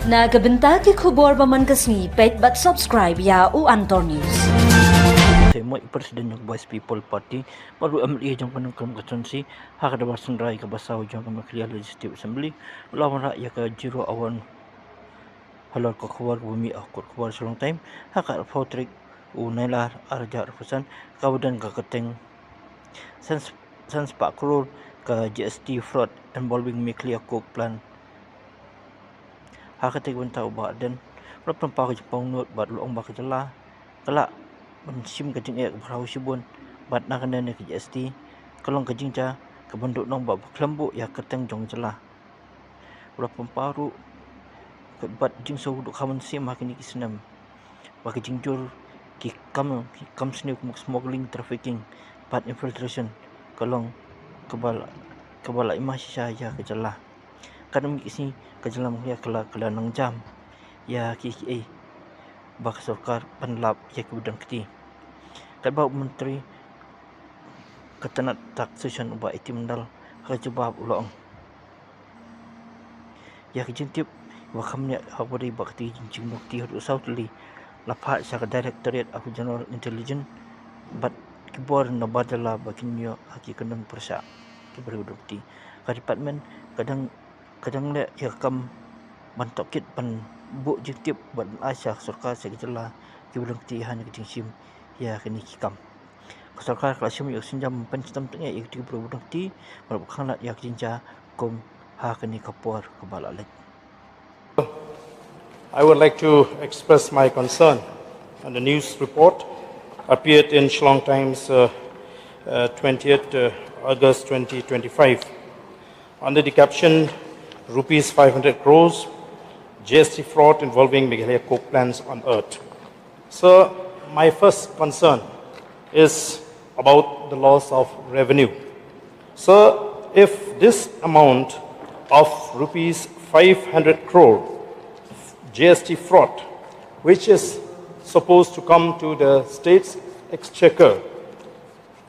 Nagabenta ki khubor baman kasni pet but subscribe ya u Antor News. Basaiawmoit Presiden ng Vice People Party baru MLA jang penengkam konstitusi hak ada bersenrai ke Basau jang Meghalaya Legislative Assembly lawan rakyat ke jiro awan halal ke keluar bumi akut keluar selong time hak ada potrik unailar arja represan kawadan ke keteng sans Pak Krul ke GST fraud involving Meghalaya Coke Plant hak ketek bentau Ardent Pynpaw ke Jepang not bat luang bak jelah kelak mensim ke jing berau sibun bat nak kena ke GST kalong ke jingja ke benduk nong bak kelembu ya keteng jong jelah berapa paru ke bat jing so duk kawan sim hak ni kisnam bak jingjur ki kam sni smuggling trafficking bat infiltration kalong kebal imah sisa ya ke jelah kadang kisi ke jelah ya kela nang jam ya ki bak sarkar penlap ya ke Jingdonkti kadang menteri ketenat taxation ubah itimdal kejebab ulong ya kejintip wakamnya habari bakti Jingdonkti hadu sautli lapat sa Directorate of General Intelligence bat kibor na badala bakinyo haki kanang persa kibor Jingdonkti ka department kadang le ya kam bantokit pan bu jintip bat asya sarkar sa gejala Jingdonkti hanya kejingsim ya kini kikam Sarkar kelasem yang senjam penstam tengah yang tiga Jingdonkti merupakan nak yang jinja kom ha kini kapur kebalalet. I would like to express my concern on the news report appeared in Shillong Times 20th August 2025 under the caption Rupees 500 crores GST fraud involving Meghalaya coke plants on earth. So my first concern is about the loss of revenue. So if this amount of Rupees 500 crore GST fraud, which is supposed to come to the state's exchequer,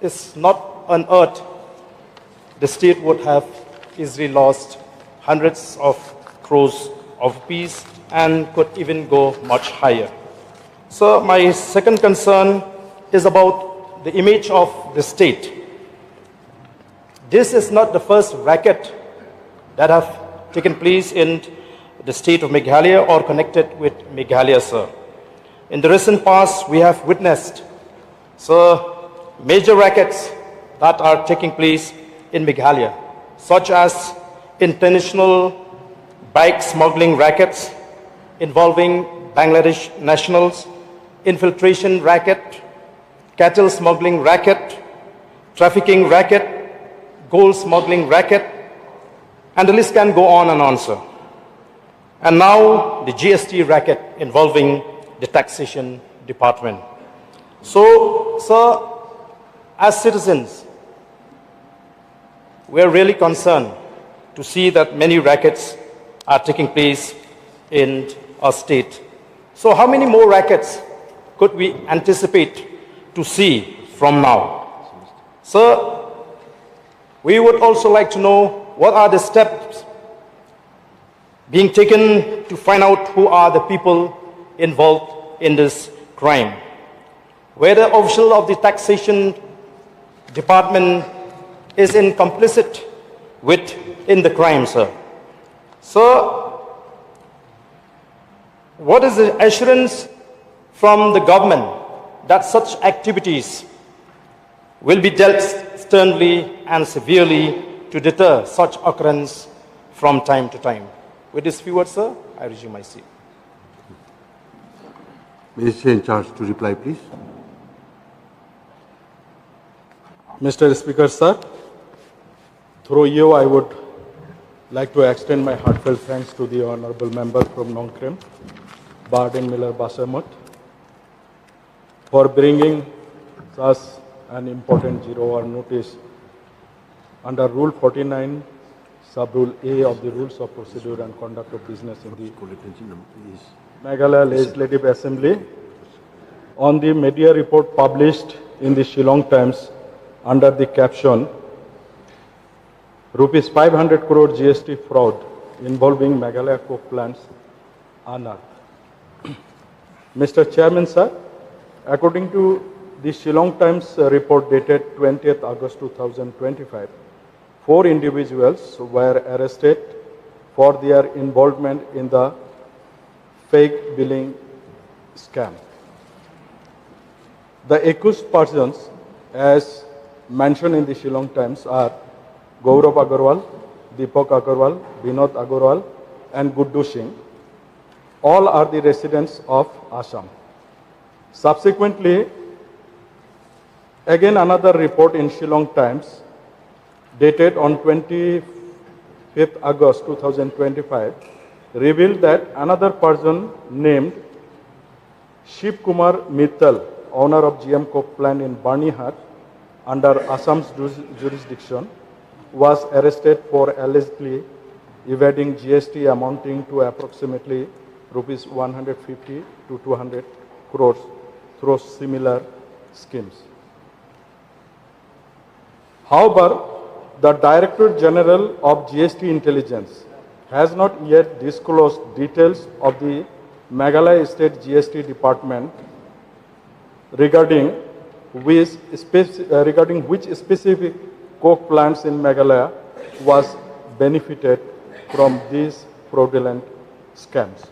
is not unearthed, the state would have easily lost hundreds of crores of rupees and could even go much higher. So my second concern is about the image of the state. This is not the first racket that have taken place in the state of Meghalaya or connected with Meghalaya, sir. In the recent past, we have witnessed, sir, major rackets that are taking place in Meghalaya, such as international bike smuggling rackets involving Bangladesh nationals, infiltration racket, cattle smuggling racket, trafficking racket, gold smuggling racket, and the list can go on and on, sir. And now the GST racket involving the taxation department. So, sir, as citizens, we are really concerned to see that many rackets are taking place in our state. So how many more rackets could we anticipate to see from now? Sir, we would also like to know what are the steps being taken to find out who are the people involved in this crime. Whether official of the taxation department is complicit in the crime, sir. So, what is the assurance from the government that such activities will be dealt sternly and severely to deter such occurrence from time to time? With this few words, sir, I resume my seat. Minister in charge to reply, please. Mr. Speaker, sir, through you, I would like to extend my heartfelt thanks to the honorable member from Nongkrem, Ardent Miller Basaiawmoit, for bringing us an important zero-hour notice under Rule 49, Sub-Rule A of the Rules of Procedure and Conduct of Business in the Meghalaya Legislative Assembly on the media report published in the Shillong Times under the caption Rupees 500 crore GST fraud involving Meghalaya coke plants unearthed. Mr. Chairman, sir, according to the Shillong Times report dated 20th August 2025, 4 individuals were arrested for their involvement in the fake billing scam. The accused persons, as mentioned in the Shillong Times, are Gaurav Agarwal, Deepak Agarwal, Vinod Agarwal, and Guddu Singh. All are the residents of Assam. Subsequently, again another report in Shillong Times dated on 25th August 2025 revealed that another person named Shiv Kumar Mittal, owner of GM Coke plant in Barnihat under Assam's jurisdiction, was arrested for allegedly evading GST amounting to approximately rupees 150 to 200 crores through similar schemes. However, the Director General of GST Intelligence has not yet disclosed details of the Meghalaya State GST Department regarding which specific coke plants in Meghalaya was benefited from these fraudulent scams.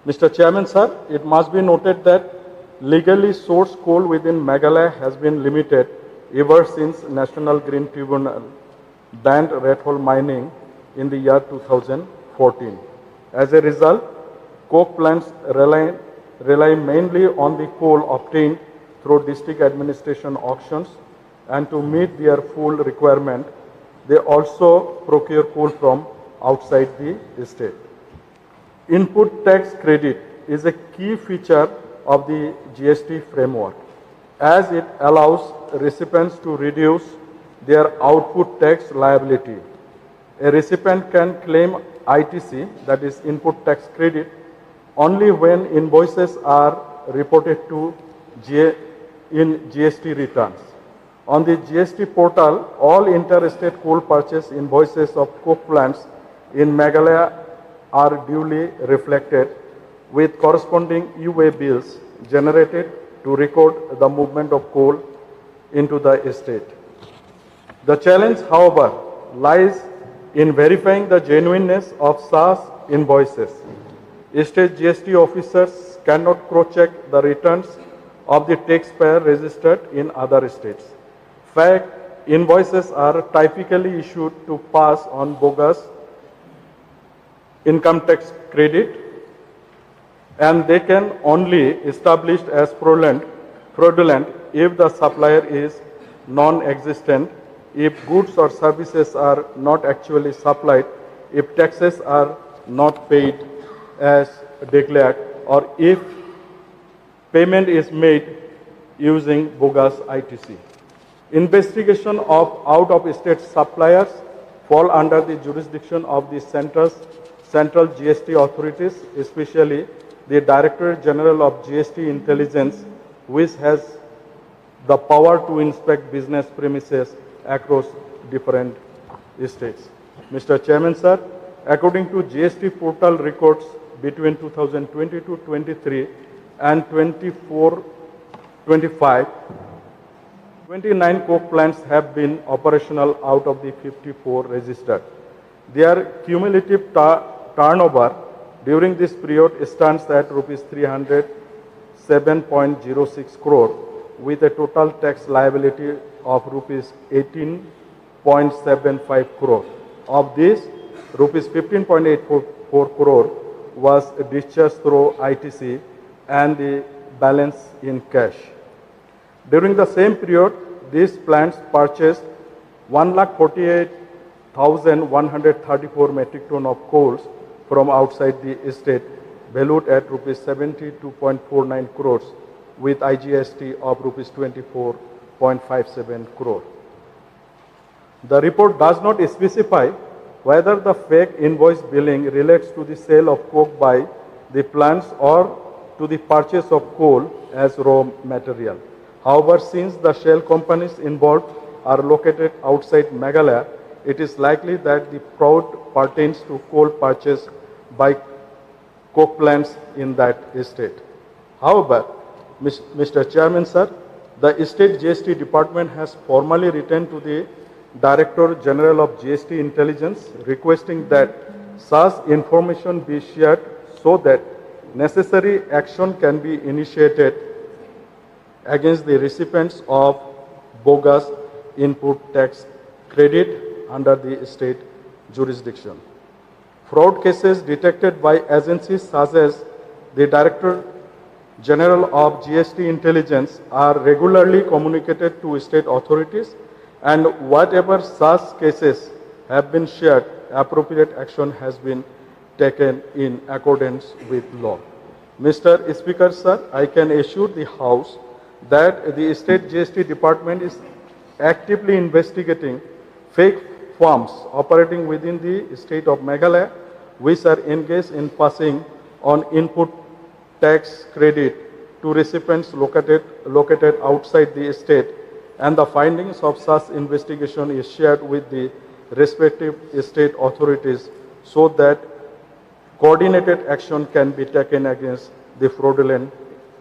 Mr. Chairman, sir, it must be noted that legally sourced coal within Meghalaya has been limited ever since National Green Tribunal banned red hole mining in the year 2014. As a result, coke plants rely mainly on the coal obtained through district administration auctions, and to meet their full requirement, they also procure coal from outside the state. Input tax credit is a key feature of the GST framework, as it allows recipients to reduce their output tax liability. A recipient can claim ITC, that is input tax credit, only when invoices are reported to in GST returns. On the GST portal, all interstate coal purchase invoices of coke plants in Meghalaya are duly reflected with corresponding UA bills generated to record the movement of coal into the estate. The challenge, however, lies in verifying the genuineness of such invoices. State GST officers cannot cross-check the returns of the taxpayer registered in other states. Fact, invoices are typically issued to pass on bogus income tax credit, and they can only established as fraudulent if the supplier is non-existent, if goods or services are not actually supplied, if taxes are not paid as declared, or if payment is made using bogus ITC. Investigation of out-of-state suppliers fall under the jurisdiction of the central GST authorities, especially the Director General of GST Intelligence, which has the power to inspect business premises across different states. Mr. Chairman, sir, according to GST portal records between 2022-23 and 24-25, 29 coke plants have been operational out of the 54 registered. Their cumulative turnover during this period stands at rupees 307.06 crore with a total tax liability of rupees 18.75 crore. Of this, rupees 15.84 crore was discharged through ITC and the balance in cash. During the same period, these plants purchased 148,134 metric ton of coals from outside the estate, valued at rupees 72.49 crores with IGST of rupees 24.57 crore. The report does not specify whether the fake invoice billing relates to the sale of coke by the plants or to the purchase of coal as raw material. However, since the shell companies involved are located outside Meghalaya, it is likely that the fraud pertains to coal purchase by coke plants in that estate. However, Mr. Chairman, sir, the State GST Department has formally written to the Director General of GST Intelligence requesting that such information be shared so that necessary action can be initiated against the recipients of bogus input tax credit under the state jurisdiction. Fraud cases detected by agencies such as the Director General of GST Intelligence are regularly communicated to state authorities, and whatever such cases have been shared, appropriate action has been taken in accordance with law. Mr. Speaker, sir, I can assure the House that the State GST Department is actively investigating fake firms operating within the state of Meghalaya, which are engaged in passing on input tax credit to recipients located outside the state, and the findings of such investigation is shared with the respective state authorities so that coordinated action can be taken against the fraudulent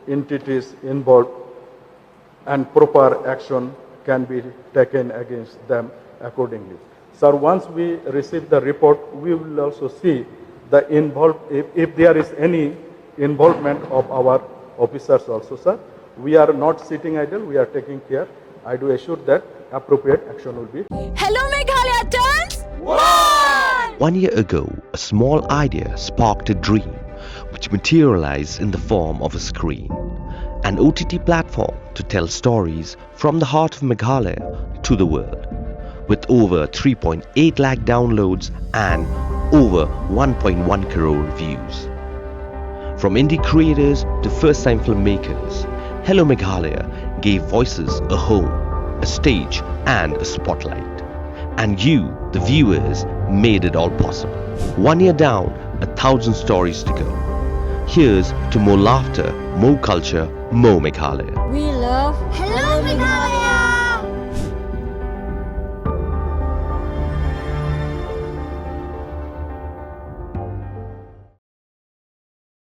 entities involved and proper action can be taken against them accordingly. Sir, once we receive the report, we will also see the if there is any involvement of our officers also, sir. We are not sitting idle, we are taking care. I do assure that appropriate action will be. Hello Meghalaya turns 1! 1 year ago, a small idea sparked a dream which materialized in the form of a screen. An OTT platform to tell stories from the heart of Meghalaya to the world. With over 3.8 lakh downloads and over 1.1 crore views. From indie creators to first-time filmmakers, Hello Meghalaya gave voices a home, a stage and a spotlight. And you, the viewers, made it all possible. 1 year down, 1,000 stories to go. Here's to more laughter, more culture, more Meghalaya. We love Hello